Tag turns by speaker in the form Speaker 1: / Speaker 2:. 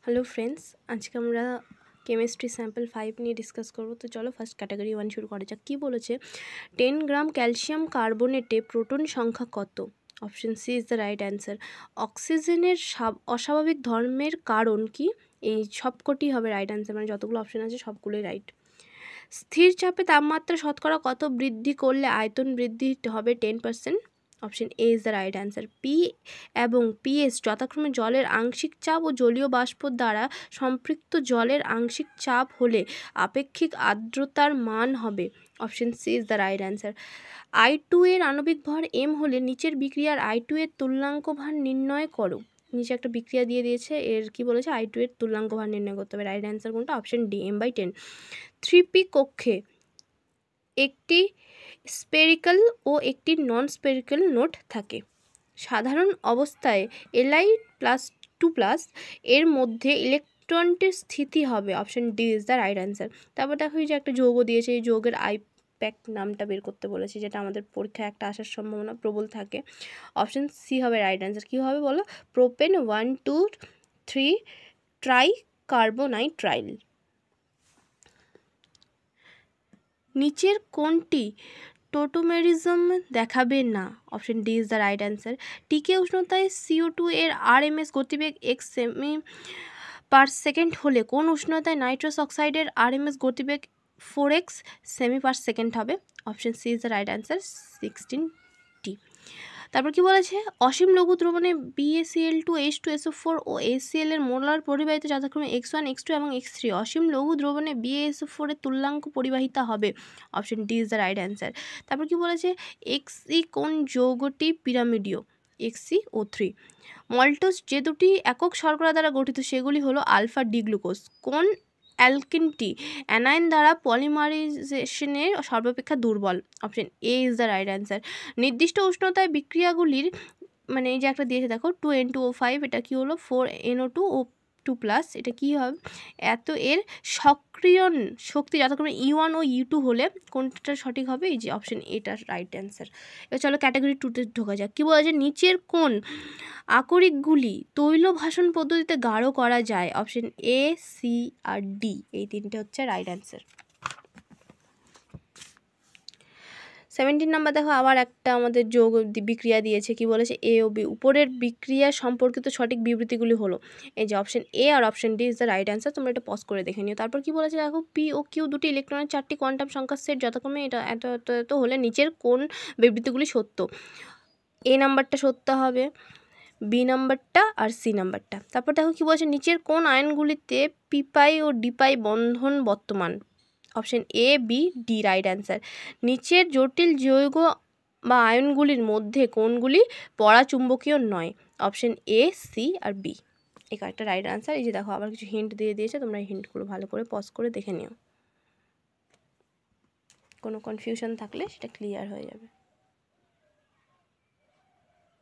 Speaker 1: Hello friends, आज के আমরা কেমিস্ট্রি স্যাম্পল 5 নিয়ে ডিসকাস করব। তো চলো ফার্স্ট ক্যাটাগরি 1 শুরু করা যাক। কি বলেছে? 10 গ্রাম ক্যালসিয়াম কার্বনেটে প্রোটন সংখ্যা কত? Option C is the right answer. অক্সিজেনের অস্বাভাবিক ধর্মের কারণ কি? এই সবকটি হবে রাইট অ্যান্সার, মানে যতগুলো অপশন আছে সবগুলোই রাইট। স্থির চাপে তাপমাত্রা শতকরা কত বৃদ্ধি করলে আয়তন বৃদ্ধি হবে 10%? Option A is the right answer. P এবং পিএস যথাক্রমে জলের আংশিক চাপ ও জলীয় বাষ্প দ্বারা সম্পৃক্ত জলের আংশিক চাপ হলে আপেক্ষিক আর্দ্রতার মান হবে। Option C is the right answer. I2 এর আণবিক ভর m হলে নিচের বিক্রিয়ার I2 এর তুল্যাঙ্ক ভার নির্ণয় করো। নিচে একটা বিক্রিয়া দিয়ে দিয়েছে, এর কি বলেছে? I2 এর তুল্যাঙ্ক ভার নির্ণয় করতে হবে। রাইট অ্যান্সার কোনটা? Option D, m/10। 3p কক্ষে একটি স্পেরিক্যাল ও একটি নন স্পেরিক্যাল নোট থাকে। সাধারণ অবস্থায় Li+2+ এর মধ্যে ইলেকট্রনটির স্থিতি হবে। Option D is the right answer. তারপর দেখো যে একটা যৌগ দিয়েছে, এই যৌগের আইপ্যাক নামটা বের করতে বলেছে, যেটা আমাদের পরীক্ষায় একটা আসার সম্ভাবনা প্রবল থাকে। অপশন সি হবে রাইট অ্যান্সার। কী হবে বলো? প্রোপেন 1,2,3 ট্রাইকার্বোনাইট্রাইল। নিচের কোনটি টোটোমেরিজম দেখাবে না? Option D is the right answer. টিকে উষ্ণতায় CO2 এর RMS গতিবেগ x সেমি/সেকেন্ড হলে কোন উষ্ণতায় নাইট্রাস অক্সাইডের RMS গতিবেগ 4x সেমি/সেকেন্ড হবে? Option C is the right answer, 16t। তারপর কি বলেছে? অসীম লঘু দ্রবণে BaCl2, H2SO4 ও HCl এর মোলার পরিবাহিতা যথাক্রমে x1, x2 এবং x3। অসীম লঘু দ্রবণে BaSO4 এর তুল্যাঙ্ক পরিবাহিতা হবে। Option D is the right answer. তারপর কি বলেছে? Xe কোন যৌগটি পিরামিডীয়? XeO3। মল্টোজ যে দুটি একক শর্করা দ্বারা গঠিত সেগুলি হলো আলফা ডি গ্লুকোজ। কোন অ্যালকেনটি অ্যানায়ন দ্বারা পলিমারাইজেশনের সর্বাপেক্ষা দুর্বল? Option A is the right answer. নির্দিষ্ট উষ্ণতায় বিক্রিয়াগুলির, মানে এই যে একটা দিয়েছে দেখো 2N2O5, এটা কি হলো 4NO2O2+, এটা কি হবে? এত এর সক্রিয়ণ শক্তি যথাক্রমে E1 ও E2 হলে কোনটা সঠিক হবে? এই যে অপশন এটা রাইট অ্যান্সার। এবার চলো ক্যাটাগরি 2তে ঢোকা যাক। কী বলা যায়? নিচের কোন আকরিকগুলি তৈল ভাষণ পদ্ধতিতে গাঢ় করা যায়? অপশন এ, সি আর ডি, এই তিনটে হচ্ছে রাইট অ্যান্সার। 17 নাম্বার দেখো, আবার একটা আমাদের যৌগ বিক্রিয়া দিয়েছে। কি বলেছে? এ ও বি। উপরের বিক্রিয়া সম্পর্কিত সঠিক বিবৃতিগুলি হলো। এই যে অপশন এ আর option D is the right answer. তোমরা এটা পজ করে দেখে নিও। তারপর কি বলেছে দেখো? পি ও কিউ দুটি ইলেকট্রনের 4টি কোয়ান্টাম সংখ্যার সেট যথাক্রমে এটা এত এত এত হলে নিচের কোন বিবৃতিগুলি সত্য? এ নাম্বারটা সত্য হবে, বি নাম্বারটা আর সি নাম্বারটা। তারপর দেখো কি বলছে? নিচের কোন আয়নগুলিতে পিপাই ও ডিপাই বন্ধন বর্তমান? Option A, B, D right answer. নিচের জটিল যৌগ বা আয়নগুলির মধ্যে কোনগুলি পরাচুম্বকীয় নয়? অপশন এ, সি আর বি, এই কয়েকটা রাইট অ্যান্সার। এই যে দেখো আবার কিছু হিন্ট দিয়ে দিয়েছে, তোমরা এই হিন্টগুলো ভালো করে পজ করে দেখে নিও। কোনো কনফিউশন থাকলে সেটা ক্লিয়ার হয়ে যাবে।